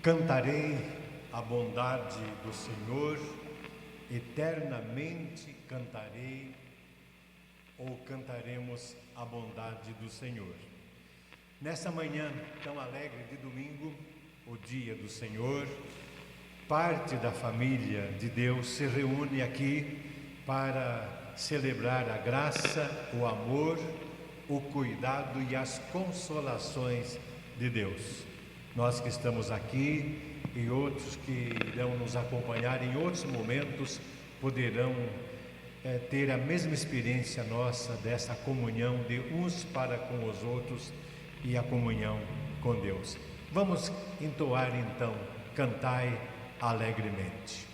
Cantarei a bondade do Senhor, eternamente cantarei, ou cantaremos a bondade do Senhor. Nessa manhã tão alegre de domingo, o dia do Senhor, parte da família de Deus se reúne aqui para celebrar a graça, o amor, o cuidado e as consolações de Deus. Nós que estamos aqui e outros que irão nos acompanhar em outros momentos poderão ter a mesma experiência nossa dessa comunhão de uns para com os outros e a comunhão com Deus. Vamos entoar então, cantai alegremente.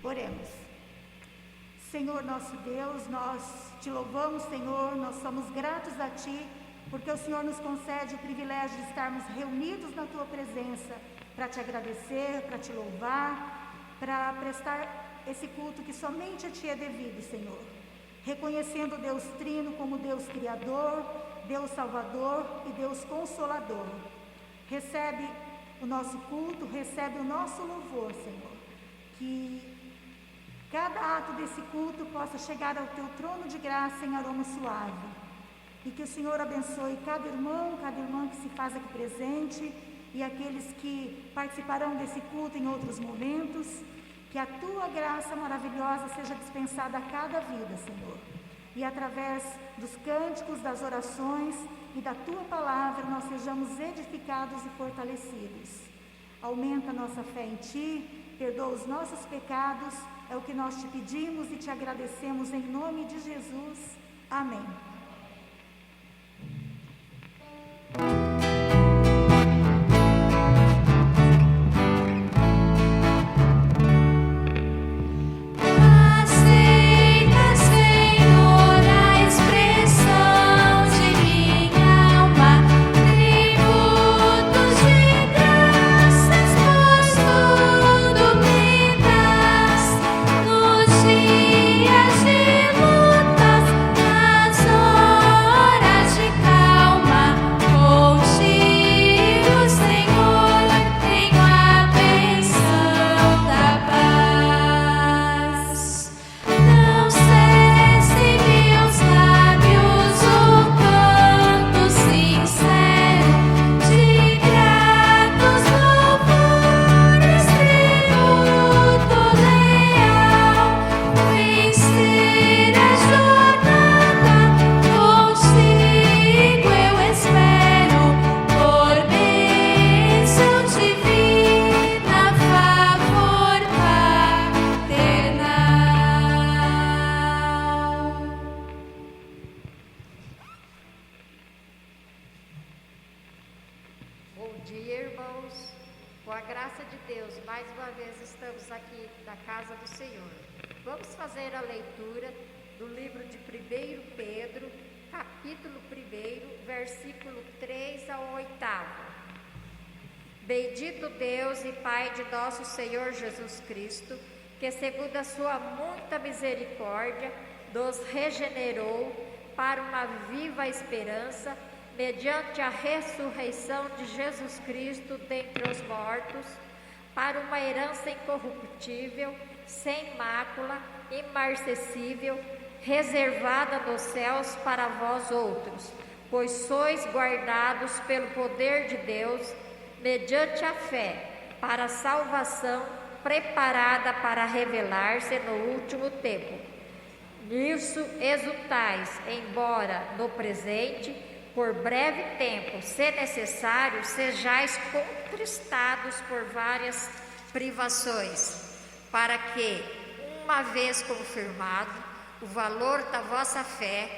Oremos. Senhor nosso Deus, nós te louvamos, Senhor, nós somos gratos a Ti, porque o Senhor nos concede o privilégio de estarmos reunidos na Tua presença, para Te agradecer, para Te louvar, para prestar esse culto que somente a Ti é devido, Senhor. Reconhecendo o Deus Trino como Deus Criador, Deus Salvador e Deus Consolador. Recebe o nosso culto, recebe o nosso louvor, Senhor. Que cada ato desse culto possa chegar ao Teu trono de graça em aroma suave. E que o Senhor abençoe cada irmão, cada irmã que se faz aqui presente e aqueles que participarão desse culto em outros momentos. Que a Tua graça maravilhosa seja dispensada a cada vida, Senhor. E através dos cânticos, das orações e da Tua palavra, nós sejamos edificados e fortalecidos. Aumenta a nossa fé em Ti, perdoa os nossos pecados, é o que nós Te pedimos e Te agradecemos em nome de Jesus. Amém. Vamos fazer a leitura do livro de 1 Pedro, capítulo 1, versículo 3 ao 8. Bendito Deus e Pai de nosso Senhor Jesus Cristo, que segundo a sua muita misericórdia nos regenerou para uma viva esperança, mediante a ressurreição de Jesus Cristo dentre os mortos, para uma herança incorruptível, sem mácula, imarcessível, reservada nos céus para vós outros, pois sois guardados pelo poder de Deus, mediante a fé, para a salvação preparada para revelar-se no último tempo. Nisso exultais, embora no presente, por breve tempo, se necessário, sejais contristados por várias privações, para que, uma vez confirmado o valor da vossa fé,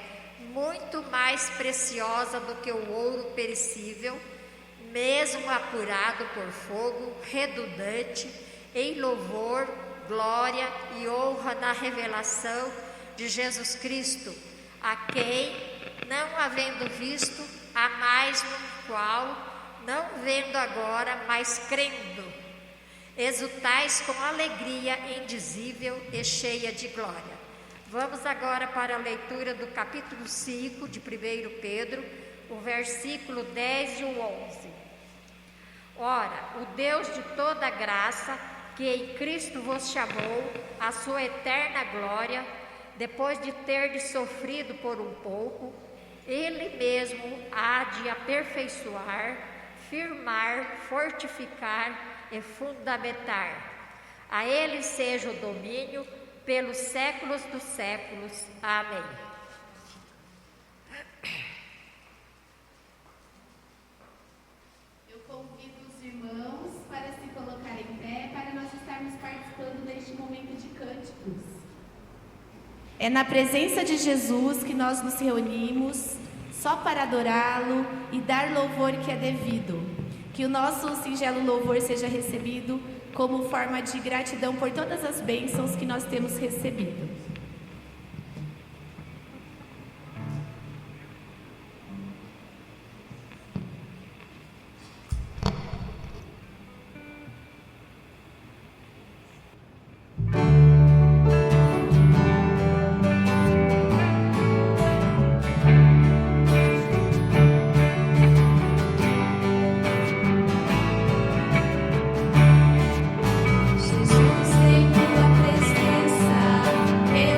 muito mais preciosa do que o ouro perecível, mesmo apurado por fogo, redundante, em louvor, glória e honra na revelação de Jesus Cristo, a quem, não havendo visto, há mais no qual, não vendo agora, mas crendo, exultais com alegria indizível e cheia de glória. Vamos agora para a leitura do capítulo 5 de 1 Pedro, o versículo 10 e o 11. Ora, o Deus de toda graça, que em Cristo vos chamou à sua eterna glória, depois de terdes sofrido por um pouco, Ele mesmo há de aperfeiçoar, firmar, fortificar e fundamentar. A Ele seja o domínio pelos séculos dos séculos. Amém. Eu convido os irmãos para se colocarem em pé, para nós estarmos participando deste momento de cânticos. É na presença de Jesus que nós nos reunimos, só para adorá-lo e dar louvor que é devido. Que o nosso singelo louvor seja recebido como forma de gratidão por todas as bênçãos que nós temos recebido. Jesus, em tua presença, eu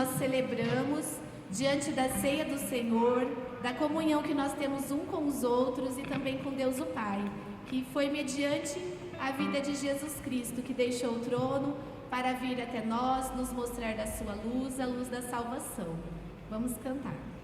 nós celebramos diante da ceia do Senhor, da comunhão que nós temos um com os outros e também com Deus o Pai, que foi mediante a vida de Jesus Cristo que deixou o trono para vir até nós, nos mostrar da sua luz, a luz da salvação. Vamos cantar.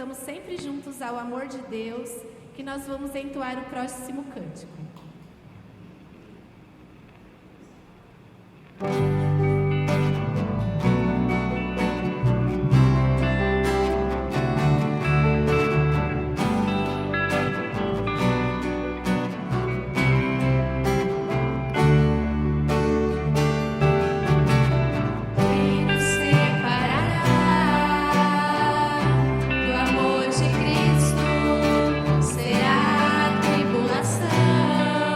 Estamos sempre juntos ao amor de Deus, que nós vamos entoar o próximo cântico. Será tribulação.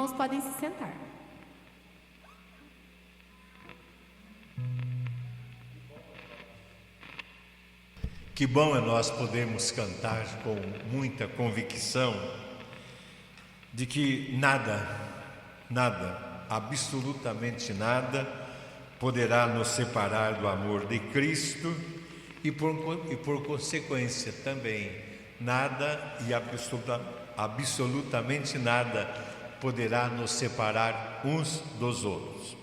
irmãos podem se sentar. Que bom é nós podermos cantar com muita convicção de que nada, absolutamente nada, poderá nos separar do amor de Cristo e por consequência também nada e absolutamente nada poderá nos separar uns dos outros.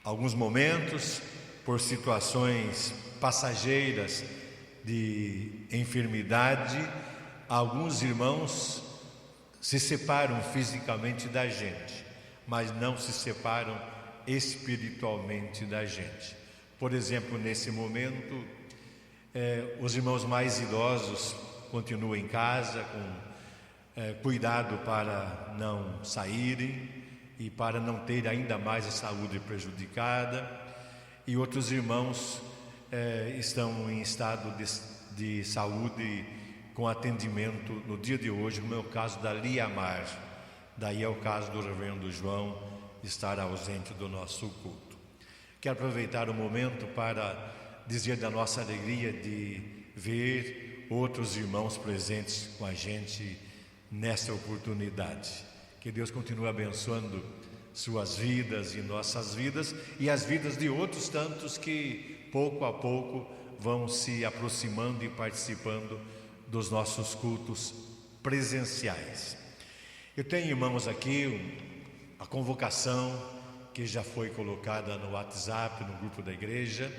Alguns momentos, por situações passageiras de enfermidade, alguns irmãos se separam fisicamente da gente, mas não se separam espiritualmente da gente. Por exemplo, nesse momento, os irmãos mais idosos continuam em casa com cuidado para não saírem e para não ter ainda mais a saúde prejudicada, e outros irmãos estão em estado de saúde com atendimento no dia de hoje, como é o caso da Liamar. Daí é o caso do reverendo João estar ausente do nosso culto. Quero aproveitar o momento para dizer da nossa alegria de ver outros irmãos presentes com a gente nesta oportunidade. Que Deus continue abençoando suas vidas e nossas vidas e as vidas de outros tantos que pouco a pouco vão se aproximando e participando dos nossos cultos presenciais. Eu tenho, irmãos, aqui a convocação que já foi colocada no WhatsApp, no grupo da igreja,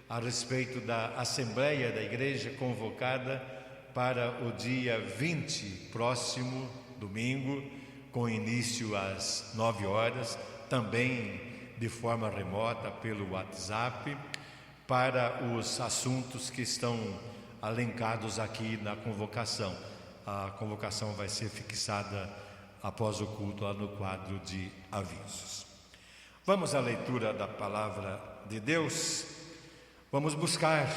a respeito da Assembleia da Igreja convocada para o dia 20, próximo domingo, com início às 9 horas, também de forma remota pelo WhatsApp, para os assuntos que estão alencados aqui na convocação. A convocação vai ser fixada após o culto lá no quadro de avisos. Vamos à leitura da palavra de Deus. Vamos buscar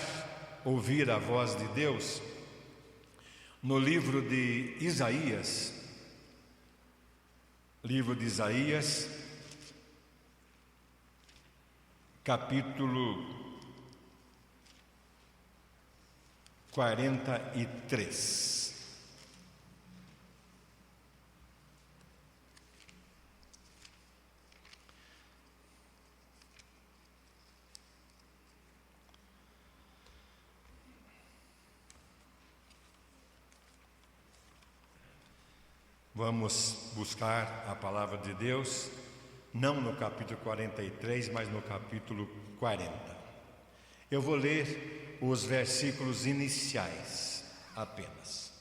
ouvir a voz de Deus no livro de Isaías. Livro de Isaías, capítulo 43. Vamos buscar a palavra de Deus, não no capítulo 43, mas no capítulo 40. Eu vou ler os versículos iniciais apenas.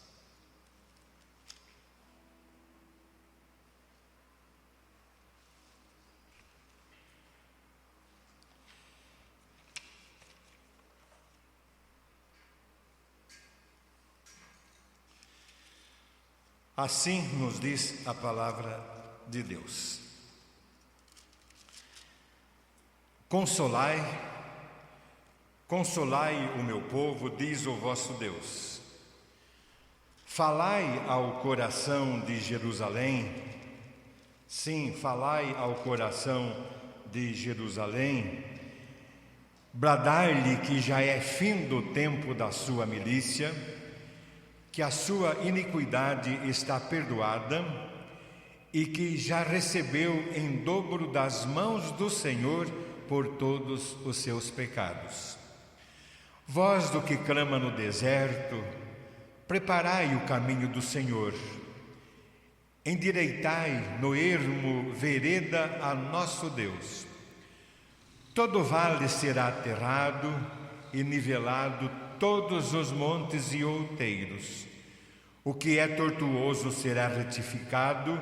Assim nos diz a palavra de Deus: Consolai o meu povo, diz o vosso Deus. Falai ao coração de Jerusalém, sim, falai ao coração de Jerusalém, bradai-lhe que já é fim do tempo da sua milícia, que a sua iniquidade está perdoada e que já recebeu em dobro das mãos do Senhor por todos os seus pecados. Voz do que clama no deserto, preparai o caminho do Senhor, endireitai no ermo vereda a nosso Deus. Todo vale será aterrado e nivelado, todos os montes e outeiros. O que é tortuoso será retificado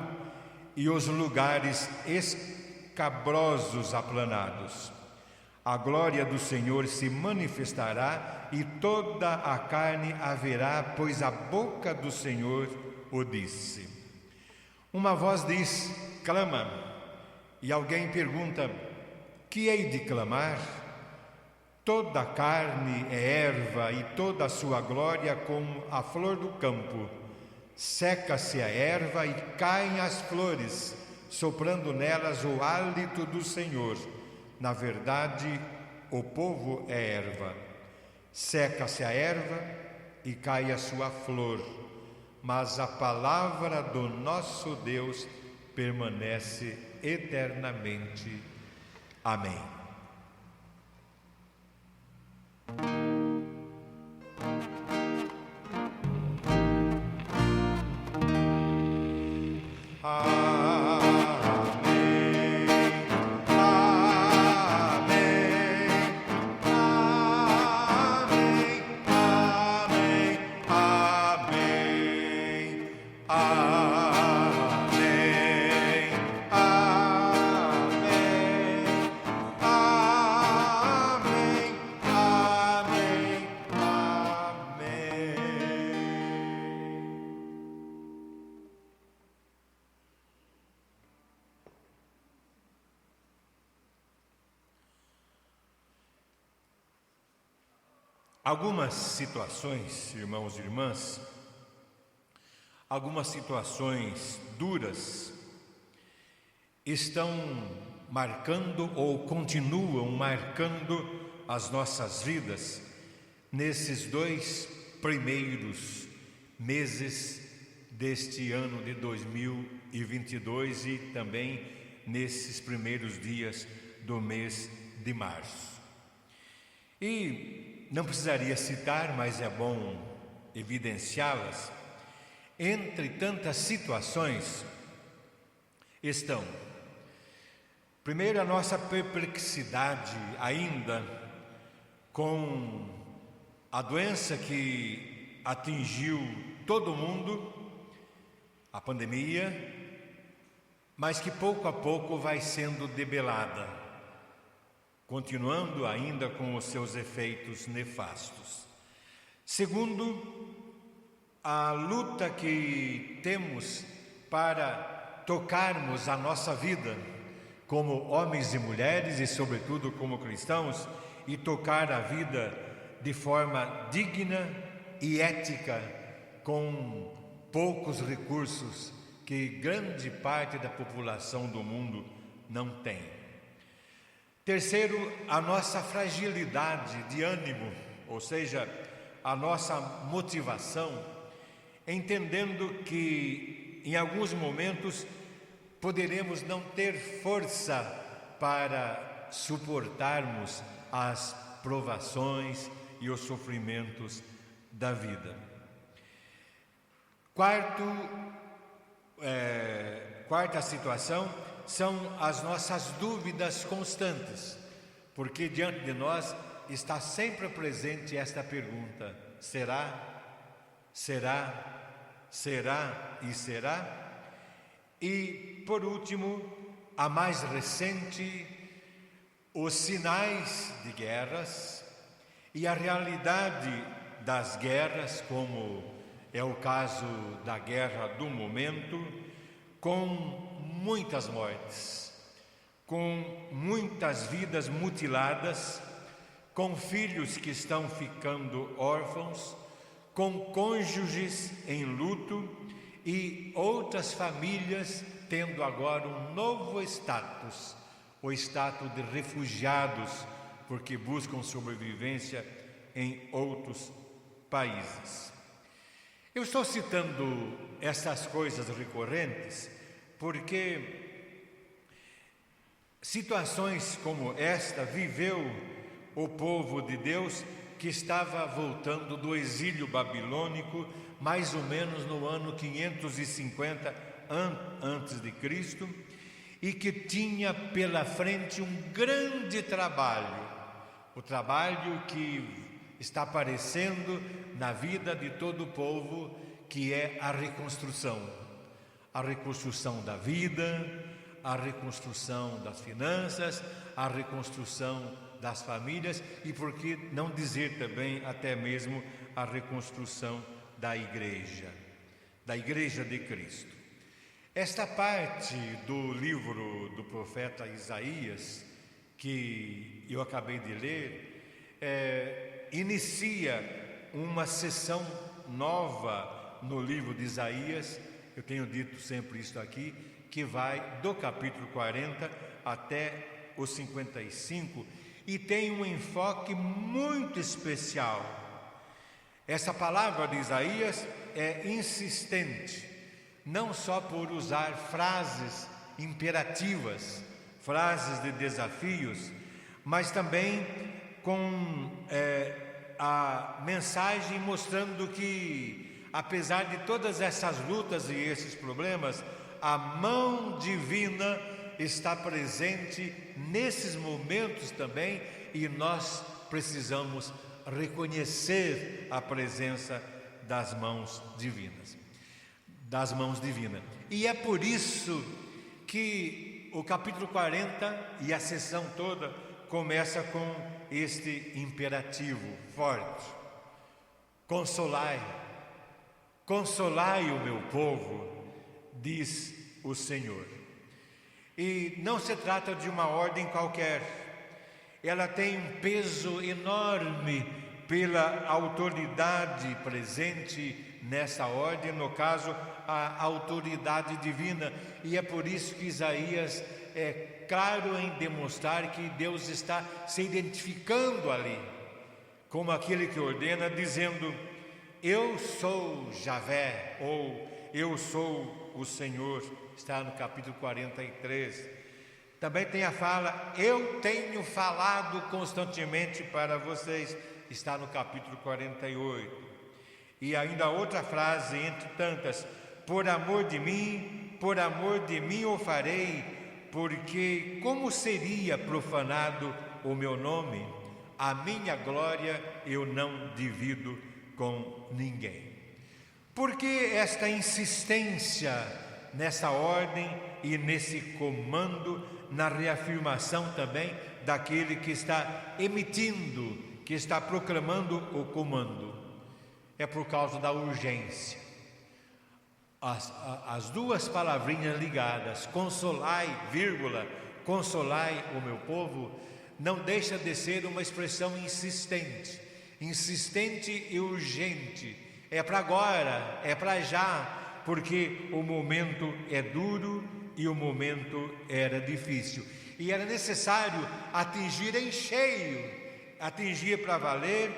e os lugares escabrosos aplanados. A glória do Senhor se manifestará e toda a carne a verá, pois a boca do Senhor o disse. Uma voz diz: clama, e alguém pergunta: que hei de clamar? Toda a carne é erva e toda a sua glória como a flor do campo. Seca-se a erva e caem as flores, soprando nelas o hálito do Senhor. Na verdade, o povo é erva. Seca-se a erva e cai a sua flor, mas a palavra do nosso Deus permanece eternamente. Amém. Algumas situações, irmãos e irmãs, algumas situações duras estão marcando ou continuam marcando as nossas vidas nesses 2 primeiros meses deste ano de 2022 e também nesses primeiros dias do mês de março. E não precisaria citar, mas é bom evidenciá-las. Entre tantas situações estão, primeiro, a nossa perplexidade ainda com a doença que atingiu todo mundo, a pandemia, mas que pouco a pouco vai sendo debelada, continuando ainda com os seus efeitos nefastos. Segundo, a luta que temos para tocarmos a nossa vida como homens e mulheres e sobretudo como cristãos e tocar a vida de forma digna e ética com poucos recursos que grande parte da população do mundo não tem. Terceiro, a nossa fragilidade de ânimo, ou seja, a nossa motivação, entendendo que em alguns momentos poderemos não ter força para suportarmos as provações e os sofrimentos da vida. Quarta situação são as nossas dúvidas constantes, porque diante de nós está sempre presente esta pergunta: será, será, será e será? E, por último, a mais recente, os sinais de guerras e a realidade das guerras, como é o caso da guerra do momento, com muitas mortes, com muitas vidas mutiladas, com filhos que estão ficando órfãos, com cônjuges em luto e outras famílias tendo agora um novo status, o status de refugiados, porque buscam sobrevivência em outros países. Eu estou citando essas coisas recorrentes porque situações como esta viveu o povo de Deus que estava voltando do exílio babilônico, mais ou menos no ano 550 antes de Cristo, e que tinha pela frente um grande trabalho, o trabalho que está aparecendo na vida de todo o povo, que é a reconstrução da vida, a reconstrução das finanças, a reconstrução das famílias e, por que não dizer também, até mesmo a reconstrução da igreja de Cristo. Esta parte do livro do profeta Isaías, que eu acabei de ler, inicia uma sessão nova no livro de Isaías. Eu tenho dito sempre isso aqui, que vai do capítulo 40 até o 55 e tem um enfoque muito especial. Essa palavra de Isaías é insistente, não só por usar frases imperativas, frases de desafios, mas também com a mensagem mostrando que, apesar de todas essas lutas e esses problemas, a mão divina está presente nesses momentos também, e nós precisamos reconhecer a presença das mãos divinas. E é por isso que o capítulo 40 e a sessão toda começa com este imperativo forte: consolai o meu povo, diz o Senhor. E não se trata de uma ordem qualquer, ela tem um peso enorme pela autoridade presente nessa ordem, no caso, a autoridade divina, e é por isso que Isaías é claro em demonstrar que Deus está se identificando ali como aquele que ordena, dizendo: eu sou Javé, ou eu sou o Senhor, está no capítulo 43. Também tem a fala: eu tenho falado constantemente para vocês, está no capítulo 48. E ainda outra frase entre tantas: por amor de mim o farei, porque como seria profanado o meu nome? A minha glória eu não divido com ninguém. Por que esta insistência nessa ordem e nesse comando, na reafirmação também daquele que está emitindo, que está proclamando o comando? É por causa da urgência. As duas palavrinhas ligadas, consolai, consolai o meu povo, não deixa de ser uma expressão insistente e urgente. É para agora, é para já, porque o momento é duro e o momento era difícil. E era necessário atingir em cheio, atingir para valer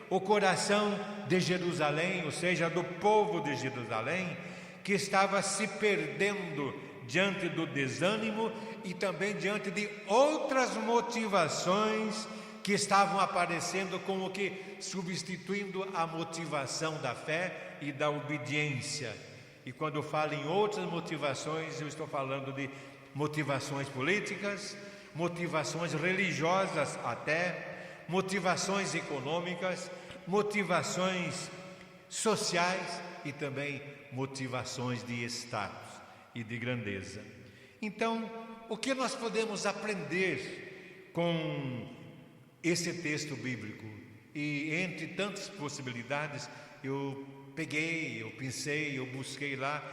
o coração de Jerusalém, ou seja, do povo de Jerusalém, que estava se perdendo diante do desânimo e também diante de outras motivações que estavam aparecendo, como que substituindo a motivação da fé e da obediência. E quando eu falo em outras motivações, eu estou falando de motivações políticas, motivações religiosas até, motivações econômicas, motivações sociais e também motivações de status e de grandeza. Então, o que nós podemos aprender com esse texto bíblico? E entre tantas possibilidades, eu pensei, eu busquei lá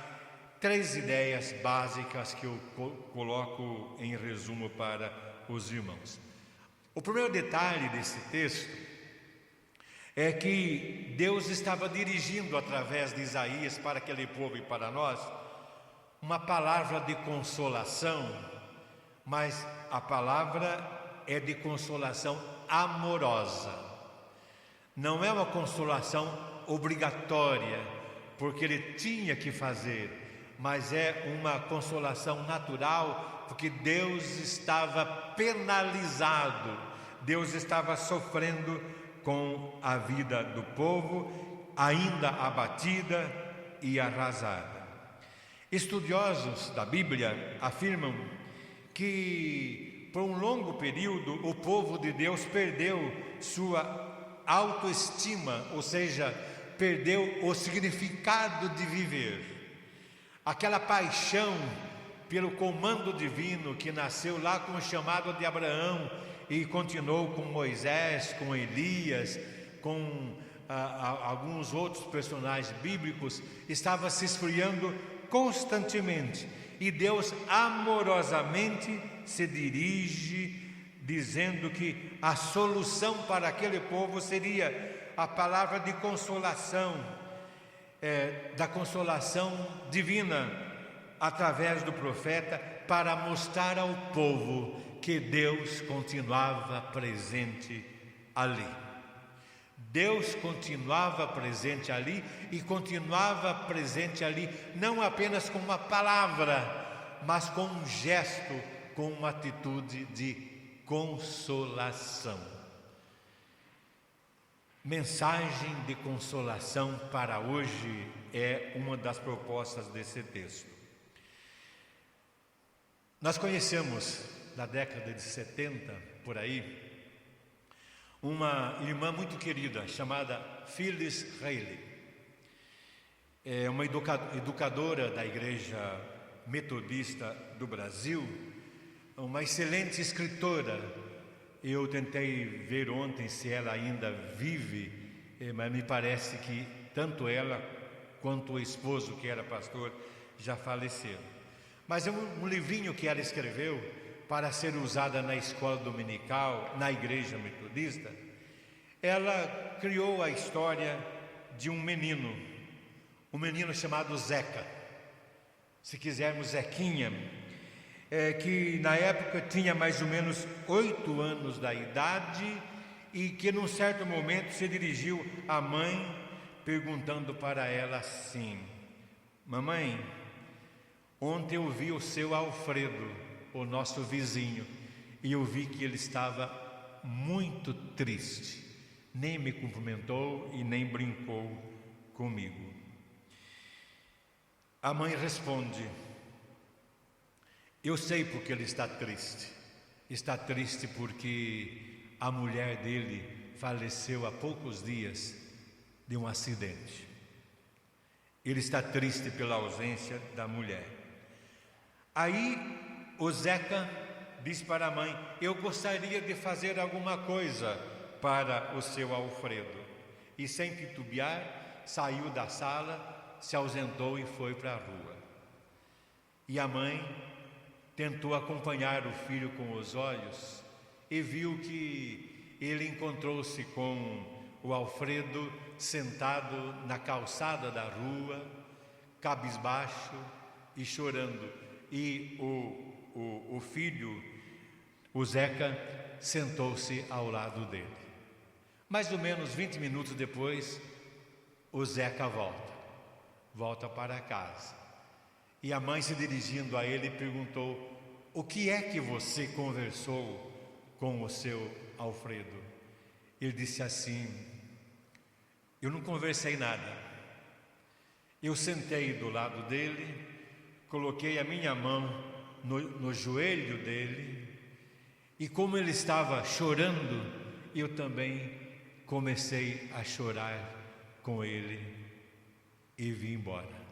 3 ideias básicas que eu coloco em resumo para os irmãos. O primeiro detalhe desse texto é que Deus estava dirigindo através de Isaías para aquele povo e para nós uma palavra de consolação, mas a palavra é de consolação amorosa. Não é uma consolação obrigatória, porque ele tinha que fazer, mas é uma consolação natural, porque Deus estava penalizado, Deus estava sofrendo com a vida do povo, ainda abatida e arrasada. Estudiosos da Bíblia afirmam que por um longo período o povo de Deus perdeu sua autoestima, ou seja, perdeu o significado de viver. Aquela paixão pelo comando divino que nasceu lá com o chamado de Abraão e continuou com Moisés, com Elias, com alguns outros personagens bíblicos, estava se esfriando constantemente. E Deus amorosamente se dirige, dizendo que a solução para aquele povo seria a palavra de consolação, da consolação divina, através do profeta, para mostrar ao povo que Deus continuava presente ali. Deus continuava presente ali e continuava presente ali, não apenas com uma palavra, mas com um gesto, com uma atitude de consolação. Mensagem de consolação para hoje é uma das propostas desse texto. Nós conhecemos, na década de 70, por aí, uma irmã muito querida chamada Phyllis Haley. É uma educadora da Igreja Metodista do Brasil, uma excelente escritora. Eu tentei ver ontem se ela ainda vive, mas me parece que tanto ela quanto o esposo, que era pastor, já faleceram. Mas é um livrinho que ela escreveu para ser usada na escola dominical, na Igreja Metodista. Ela criou a história de um menino chamado Zeca, se quisermos Zequinha, que na época tinha mais ou menos 8 anos da idade e que num certo momento se dirigiu à mãe perguntando para ela assim: mamãe, ontem eu vi o seu Alfredo, o nosso vizinho, e eu vi que ele estava muito triste, nem me cumprimentou e nem brincou comigo. A mãe responde: eu sei porque ele está triste. Está triste porque a mulher dele faleceu há poucos dias de um acidente. Ele está triste pela ausência da mulher. Aí o Zeca diz para a mãe: eu gostaria de fazer alguma coisa para o seu Alfredo. E sem titubear, saiu da sala, se ausentou e foi para a rua. E a mãe tentou acompanhar o filho com os olhos e viu que ele encontrou-se com o Alfredo sentado na calçada da rua, cabisbaixo e chorando. E o filho, o Zeca, sentou-se ao lado dele. Mais ou menos 20 minutos depois, o Zeca volta para casa. E a mãe, se dirigindo a ele, perguntou: o que é que você conversou com o seu Alfredo? Ele disse assim: eu não conversei nada. Eu sentei do lado dele, coloquei a minha mão no joelho dele, e como ele estava chorando, eu também comecei a chorar com ele e vim embora.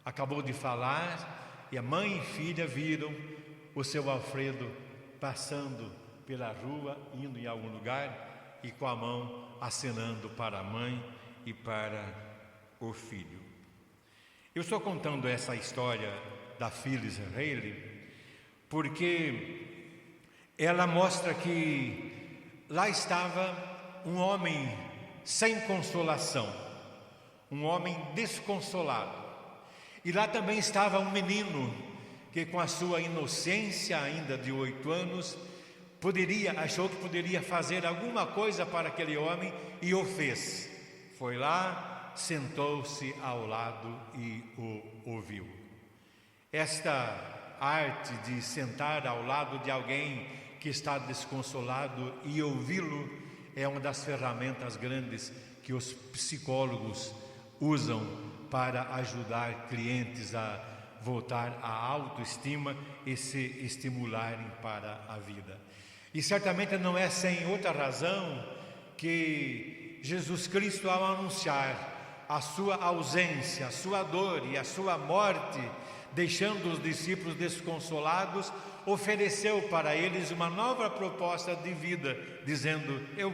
Acabou de falar e a mãe e filha viram o seu Alfredo passando pela rua, indo em algum lugar e com a mão acenando para a mãe e para o filho. Eu estou contando essa história da Phyllis Haley porque ela mostra que lá estava um homem sem consolação, um homem desconsolado. E lá também estava um menino que, com a sua inocência ainda de 8 anos, achou que poderia fazer alguma coisa para aquele homem e o fez. Foi lá, sentou-se ao lado e o ouviu. Esta arte de sentar ao lado de alguém que está desconsolado e ouvi-lo é uma das ferramentas grandes que os psicólogos usam para ajudar clientes a voltar à autoestima e se estimularem para a vida. E certamente não é sem outra razão que Jesus Cristo, ao anunciar a sua ausência, a sua dor e a sua morte, deixando os discípulos desconsolados, ofereceu para eles uma nova proposta de vida, dizendo: eu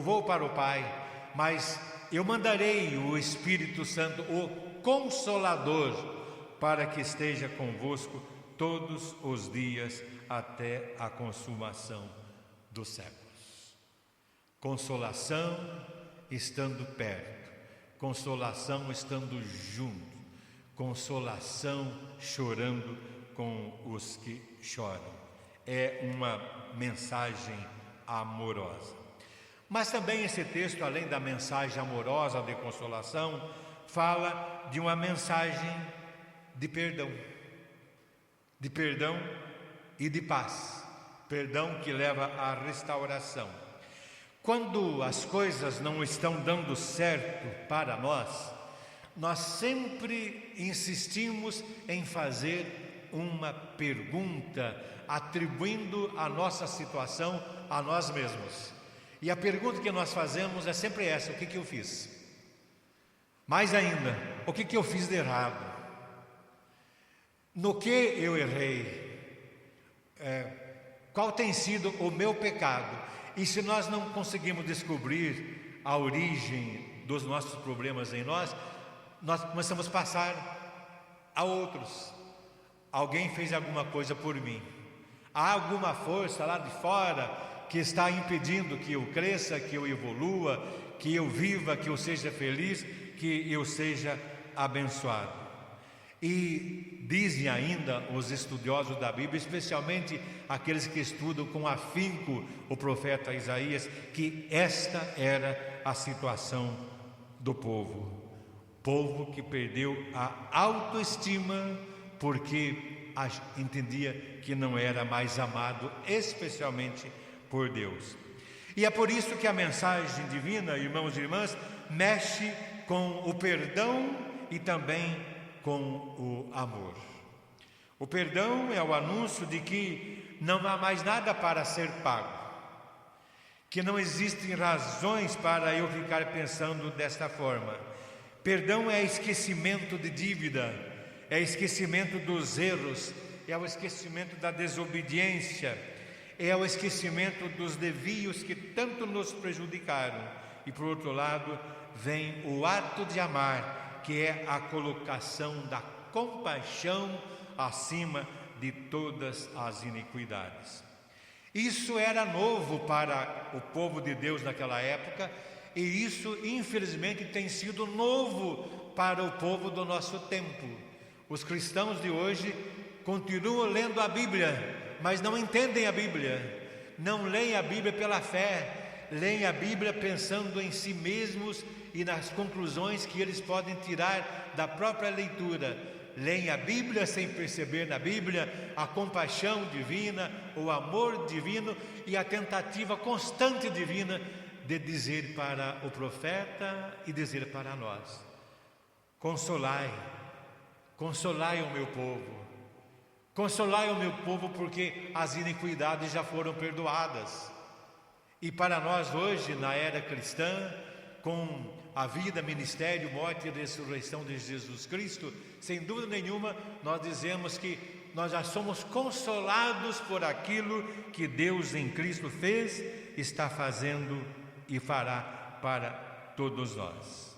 vou para o Pai, mas eu mandarei o Espírito Santo, o Consolador, para que esteja convosco todos os dias até a consumação dos séculos. Consolação estando perto, consolação estando junto, consolação chorando com os que choram. É uma mensagem amorosa. Mas também esse texto, além da mensagem amorosa de consolação, fala de uma mensagem de perdão e de paz. Perdão que leva à restauração. Quando as coisas não estão dando certo para nós sempre insistimos em fazer uma pergunta, atribuindo a nossa situação a nós mesmos. E a pergunta que nós fazemos é sempre essa: o que eu fiz? Mais ainda, o que eu fiz de errado? No que eu errei? Qual tem sido o meu pecado? E se nós não conseguimos descobrir a origem dos nossos problemas em nós começamos a passar a outros. Alguém fez alguma coisa por mim. Há alguma força lá de fora que está impedindo que eu cresça, que eu evolua, que eu viva, que eu seja feliz, que eu seja abençoado. E dizem ainda os estudiosos da Bíblia, especialmente aqueles que estudam com afinco o profeta Isaías, que esta era a situação do povo. Povo que perdeu a autoestima porque entendia que não era mais amado, especialmente por Deus. E é por isso que a mensagem divina, irmãos e irmãs, mexe com o perdão e também com o amor. O perdão é o anúncio de que não há mais nada para ser pago, que não existem razões para eu ficar pensando desta forma. Perdão é esquecimento de dívida, é esquecimento dos erros, é o esquecimento da desobediência, é o esquecimento dos desvios que tanto nos prejudicaram. E por outro lado, vem o ato de amar, que é a colocação da compaixão acima de todas as iniquidades. Isso era novo para o povo de Deus naquela época, e isso infelizmente tem sido novo para o povo do nosso tempo. Os cristãos de hoje continuam lendo a Bíblia, mas não entendem a Bíblia, não leem a Bíblia pela fé, leem a Bíblia pensando em si mesmos e nas conclusões que eles podem tirar da própria leitura. Leem a Bíblia sem perceber na Bíblia a compaixão divina, o amor divino e a tentativa constante divina de dizer para o profeta e dizer para nós: consolai o meu povo, consolai o meu povo, porque as iniquidades já foram perdoadas. E para nós hoje, na era cristã, com a vida, ministério, morte e ressurreição de Jesus Cristo, sem dúvida nenhuma, nós dizemos que nós já somos consolados por aquilo que Deus em Cristo fez, está fazendo e fará para todos nós.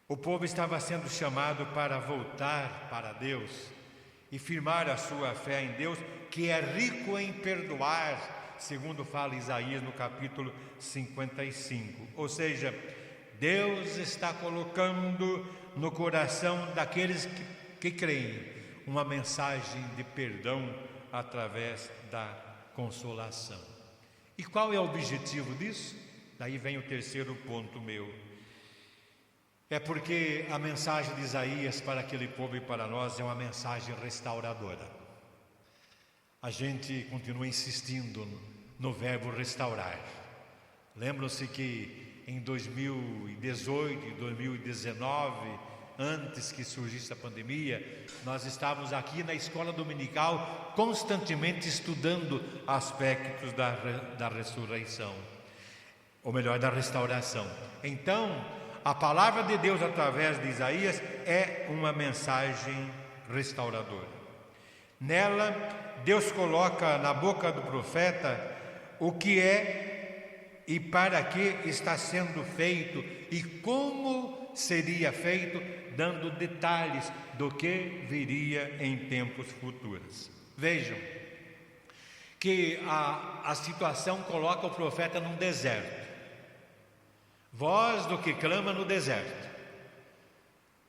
O povo estava sendo chamado para voltar para Deus e firmar a sua fé em Deus, que é rico em perdoar, segundo fala Isaías no capítulo 55. Ou seja, Deus está colocando no coração daqueles que creem uma mensagem de perdão através da consolação. E qual é o objetivo disso? Daí vem o terceiro ponto meu. É porque a mensagem de Isaías para aquele povo e para nós é uma mensagem restauradora. A gente continua insistindo no verbo restaurar. Lembram-se que em 2018 e 2019, antes que surgisse a pandemia, nós estávamos aqui na escola dominical constantemente estudando aspectos da ressurreição, ou melhor, da restauração. Então, a palavra de Deus através de Isaías é uma mensagem restauradora. Nela, Deus coloca na boca do profeta o que é e para que está sendo feito e como seria feito, dando detalhes do que viria em tempos futuros. Vejam que a situação coloca o profeta num deserto. Voz do que clama no deserto.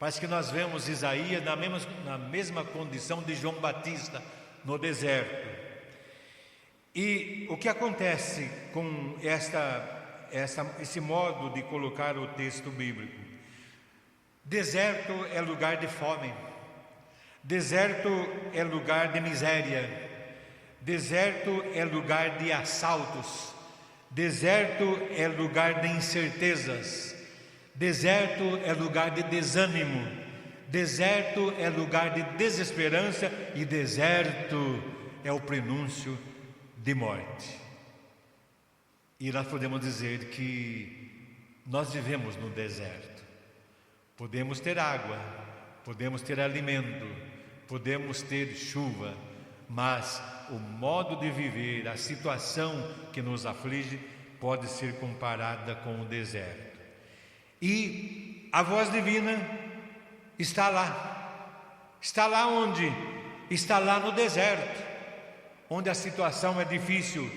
Parece que nós vemos Isaías na mesma condição de João Batista no deserto. E o que acontece com esse modo de colocar o texto bíblico? Deserto é lugar de fome, deserto é lugar de miséria, deserto é lugar de assaltos, deserto é lugar de incertezas, deserto é lugar de desânimo, deserto é lugar de desesperança e deserto é o prenúncio de morte. E nós podemos dizer que nós vivemos no deserto. Podemos ter água, podemos ter alimento, podemos ter chuva, mas o modo de viver, a situação que nos aflige, pode ser comparada com o deserto. E a voz divina está lá. Está lá onde? Está lá no deserto, onde a situação é difícil.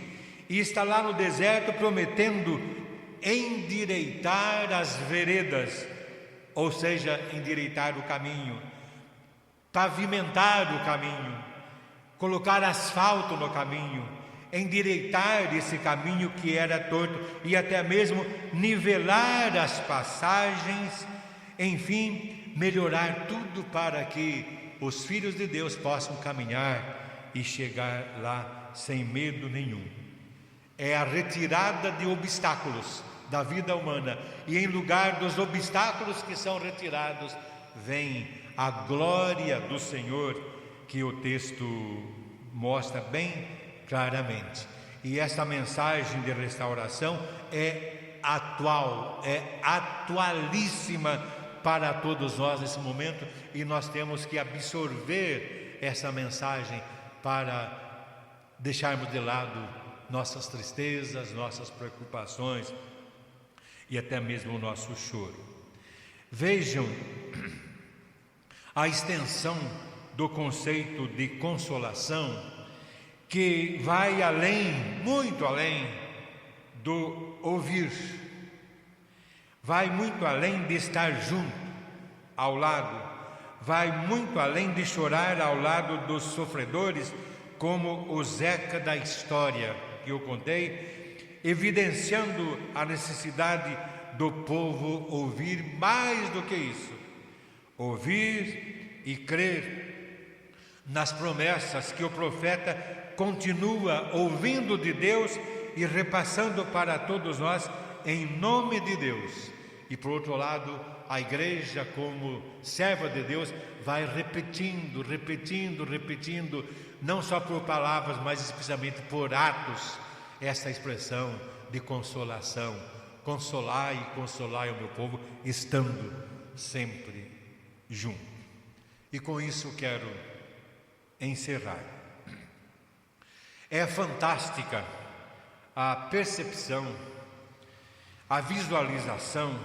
E está lá no deserto prometendo endireitar as veredas, ou seja, endireitar o caminho, pavimentar o caminho, colocar asfalto no caminho, endireitar esse caminho que era torto e até mesmo nivelar as passagens, enfim, melhorar tudo para que os filhos de Deus possam caminhar e chegar lá sem medo nenhum. É a retirada de obstáculos da vida humana, e em lugar dos obstáculos que são retirados, vem a glória do Senhor, que o texto mostra bem claramente. E essa mensagem de restauração é atual, é atualíssima para todos nós nesse momento, e nós temos que absorver essa mensagem para deixarmos de lado nossas tristezas, nossas preocupações e até mesmo o nosso choro. Vejam a extensão do conceito de consolação, que vai além, muito além do ouvir, vai muito além de estar junto, ao lado, vai muito além de chorar ao lado dos sofredores, como o Zeca da história que eu contei, evidenciando a necessidade do povo ouvir mais do que isso, ouvir e crer nas promessas que o profeta continua ouvindo de Deus e repassando para todos nós em nome de Deus. E por outro lado, a igreja, como serva de Deus, vai repetindo, não só por palavras, mas especialmente por atos, essa expressão de consolação. Consolai o meu povo, estando sempre junto. E com isso quero encerrar. É fantástica a percepção, a visualização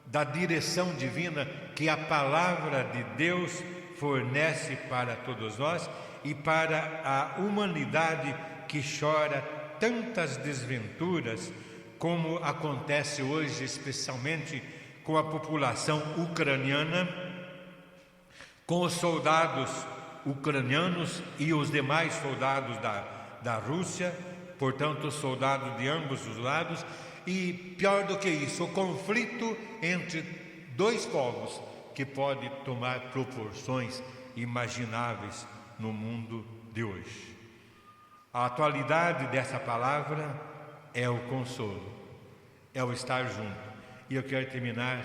da direção divina que a palavra de Deus fornece para todos nós e para a humanidade que chora tantas desventuras, como acontece hoje, especialmente com a população ucraniana, com os soldados ucranianos e os demais soldados da Rússia, portanto, soldados de ambos os lados, e pior do que isso, o conflito entre dois povos que pode tomar proporções imagináveis no mundo de hoje. A atualidade dessa palavra é o consolo, é o estar junto. E eu quero terminar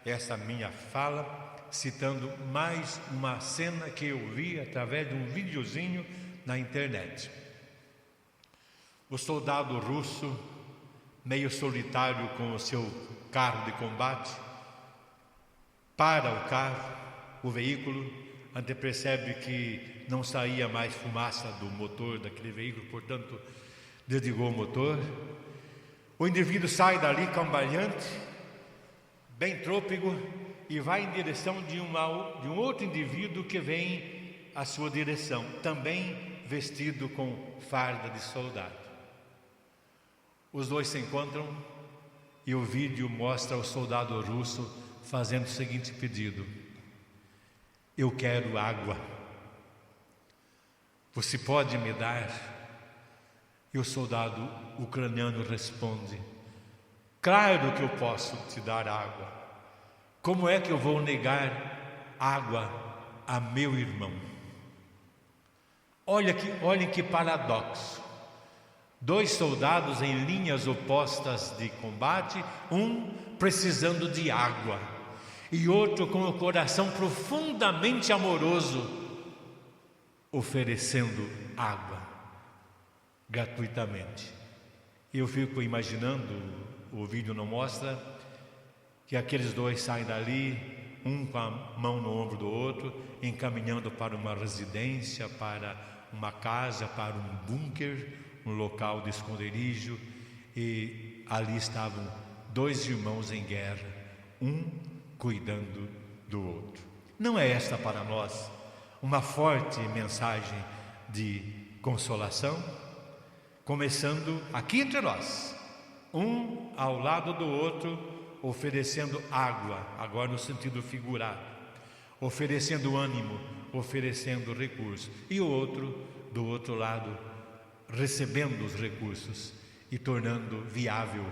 essa minha fala citando mais uma cena que eu vi através de um videozinho na internet. O soldado russo, meio solitário com o seu carro de combate, para o carro, o veículo, onde percebe que não saía mais fumaça do motor daquele veículo, portanto, desligou o motor. O indivíduo sai dali cambaleante, bem trôpego, e vai em direção de um outro indivíduo que vem à sua direção, também vestido com farda de soldado. Os dois se encontram e o vídeo mostra o soldado russo fazendo o seguinte pedido: eu quero água. Você pode me dar? E o soldado ucraniano responde: claro que eu posso te dar água. Como é que eu vou negar água a meu irmão? Olhem que paradoxo. 2 soldados em linhas opostas de combate, um precisando de água e outro com o coração profundamente amoroso, oferecendo água gratuitamente. Eu fico imaginando, o vídeo não mostra, que aqueles 2 saem dali, um com a mão no ombro do outro, encaminhando para uma residência, para uma casa, para um bunker, um local de esconderijo, e ali estavam 2 irmãos em guerra, um cuidando do outro. Não é esta para nós uma forte mensagem de consolação? Começando aqui entre nós, um ao lado do outro, oferecendo água, agora no sentido figurado, oferecendo ânimo, oferecendo recursos, e o outro do outro lado recebendo os recursos e tornando viável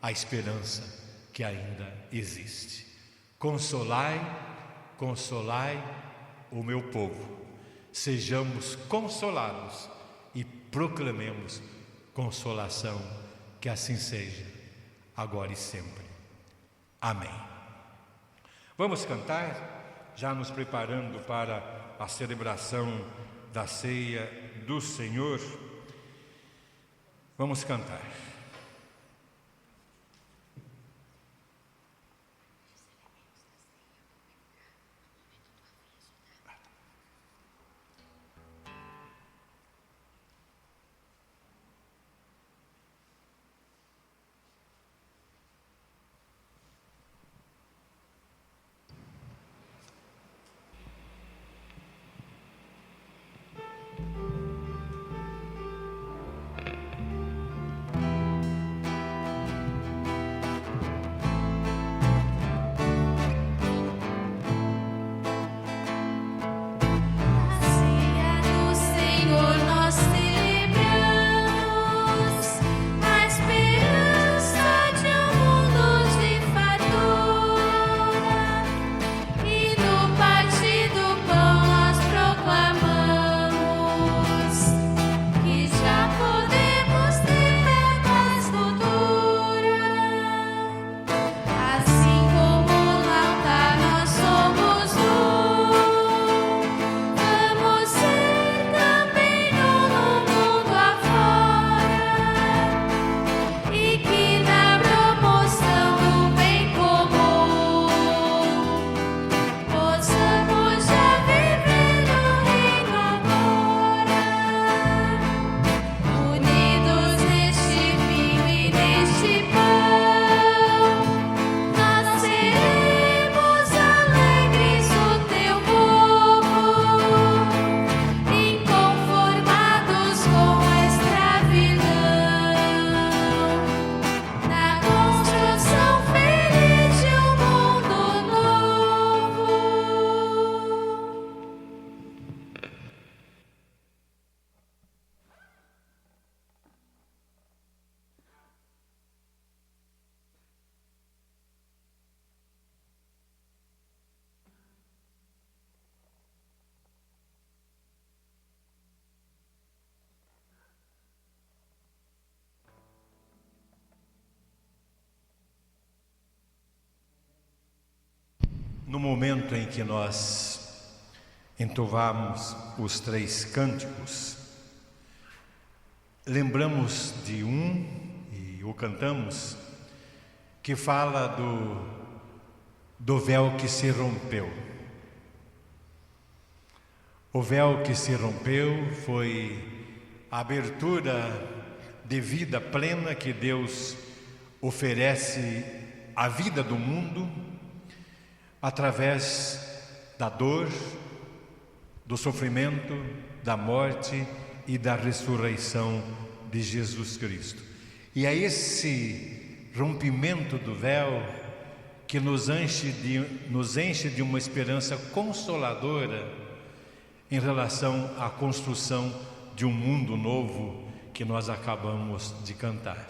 a esperança que ainda existe. Consolai, consolai o meu povo. Sejamos consolados e proclamemos consolação, que assim seja, agora e sempre. Amém. Vamos cantar, já nos preparando para a celebração da ceia do Senhor. Vamos cantar. No momento em que nós entoamos os 3 cânticos, lembramos de um, e o cantamos, que fala do véu que se rompeu. O véu que se rompeu foi a abertura de vida plena que Deus oferece à vida do mundo, através da dor, do sofrimento, da morte e da ressurreição de Jesus Cristo. E é esse rompimento do véu que nos enche de uma esperança consoladora em relação à construção de um mundo novo que nós acabamos de cantar.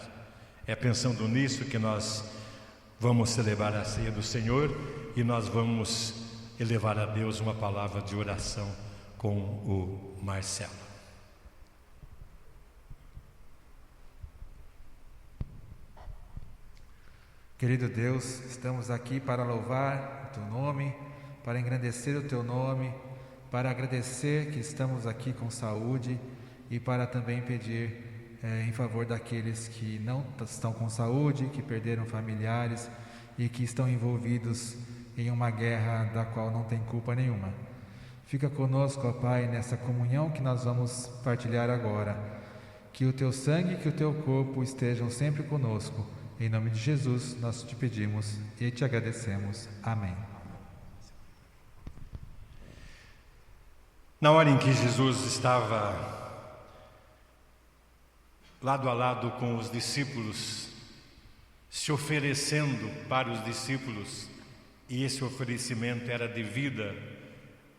É pensando nisso que nós vamos celebrar a ceia do Senhor e nós vamos elevar a Deus uma palavra de oração com o Marcelo. Querido Deus, estamos aqui para louvar o Teu nome, para engrandecer o Teu nome, para agradecer que estamos aqui com saúde e para também pedir em favor daqueles que não estão com saúde, que perderam familiares e que estão envolvidos em uma guerra da qual não tem culpa nenhuma. Fica conosco, ó Pai, nessa comunhão que nós vamos partilhar agora. Que o Teu sangue e que o Teu corpo estejam sempre conosco. Em nome de Jesus, nós te pedimos e te agradecemos. Amém. Na hora em que Jesus estava lado a lado com os discípulos, se oferecendo para os discípulos, e esse oferecimento era de vida,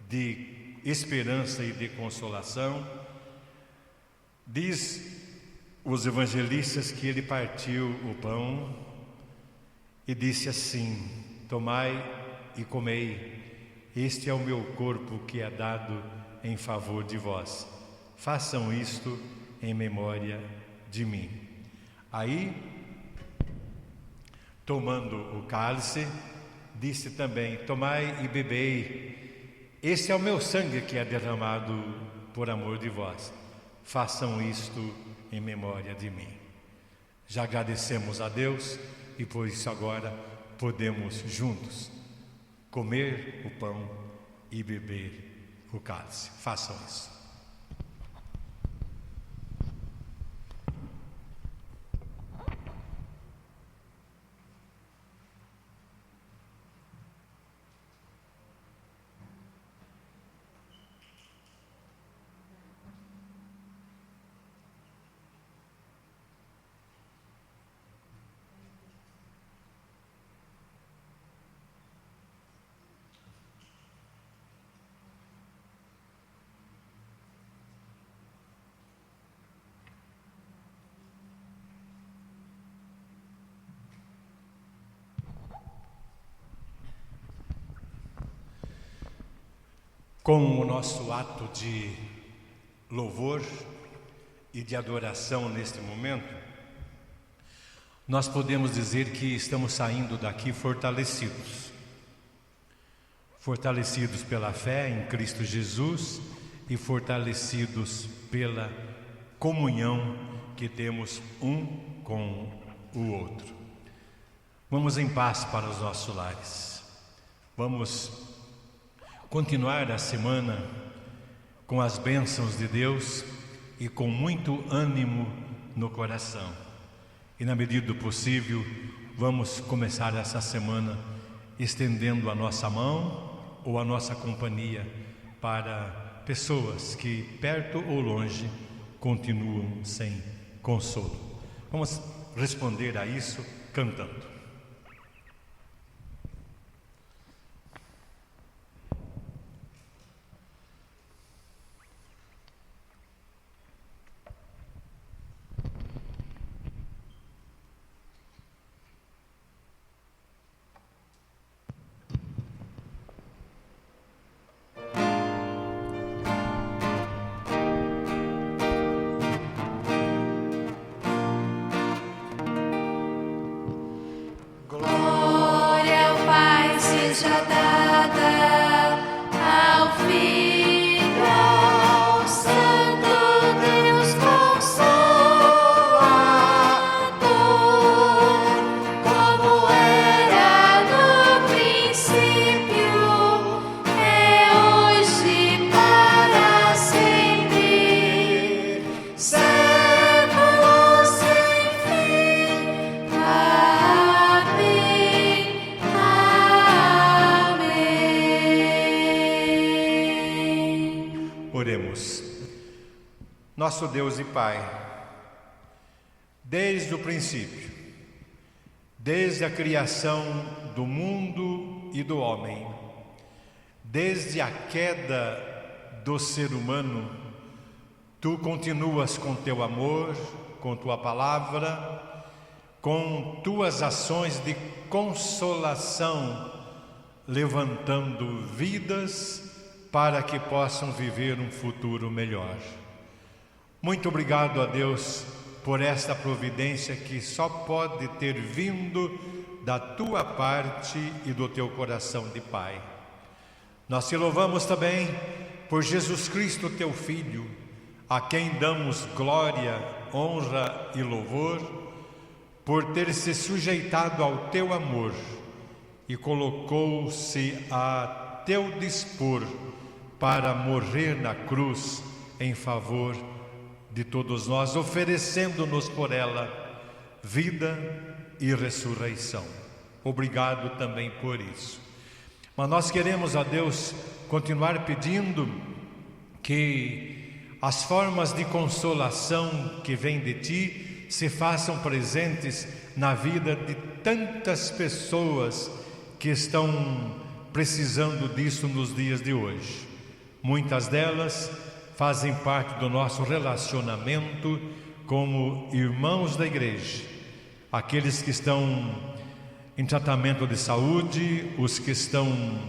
de esperança e de consolação, diz os evangelistas que ele partiu o pão e disse assim: tomai e comei, este é o meu corpo que é dado em favor de vós, façam isto em memória de mim. Aí, tomando o cálice, disse também: tomai e bebei, este é o meu sangue que é derramado por amor de vós, façam isto em memória de mim. Já agradecemos a Deus e por isso agora podemos juntos comer o pão e beber o cálice. Façam isso. Com o nosso ato de louvor e de adoração neste momento, nós podemos dizer que estamos saindo daqui fortalecidos. Fortalecidos pela fé em Cristo Jesus e fortalecidos pela comunhão que temos um com o outro. Vamos em paz para os nossos lares. Vamos continuar a semana com as bênçãos de Deus e com muito ânimo no coração. E na medida do possível, vamos começar essa semana estendendo a nossa mão ou a nossa companhia para pessoas que, perto ou longe, continuam sem consolo. Vamos responder a isso cantando. Nosso Deus e Pai, desde o princípio, desde a criação do mundo e do homem. Desde a queda do ser humano, tu continuas com teu amor, com tua palavra, com tuas ações de consolação, levantando vidas para que possam viver um futuro melhor. Muito obrigado a Deus por esta providência que só pode ter vindo da tua parte e do teu coração de Pai. Nós te louvamos também por Jesus Cristo, teu Filho, a quem damos glória, honra e louvor, por ter se sujeitado ao teu amor e colocou-se a teu dispor para morrer na cruz em favor de todos nós, oferecendo-nos por ela vida e ressurreição. Obrigado também por isso. Mas nós queremos a Deus continuar pedindo que as formas de consolação que vêm de Ti se façam presentes na vida de tantas pessoas que estão precisando disso nos dias de hoje. Muitas delas fazem parte do nosso relacionamento como irmãos da igreja, aqueles que estão em tratamento de saúde, os que estão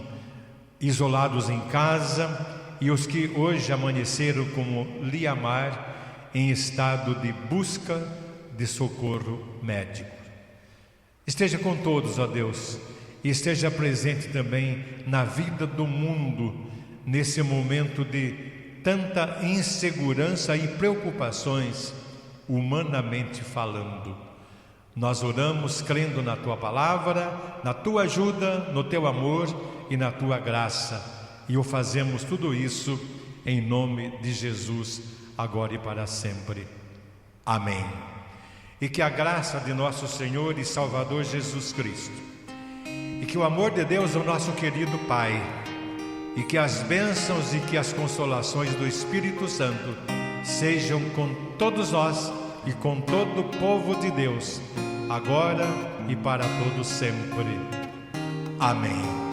isolados em casa e os que hoje amanheceram como Liamar em estado de busca de socorro médico. Esteja com todos, ó Deus, e esteja presente também na vida do mundo, nesse momento de tanta insegurança e preocupações, humanamente falando. Nós oramos crendo na Tua palavra, na Tua ajuda, no Teu amor e na Tua graça. E o fazemos tudo isso em nome de Jesus, agora e para sempre. Amém. E que a graça de nosso Senhor e Salvador Jesus Cristo, e que o amor de Deus, o nosso querido Pai, e que as bênçãos e que as consolações do Espírito Santo sejam com todos nós e com todo o povo de Deus, agora e para todo sempre. Amém.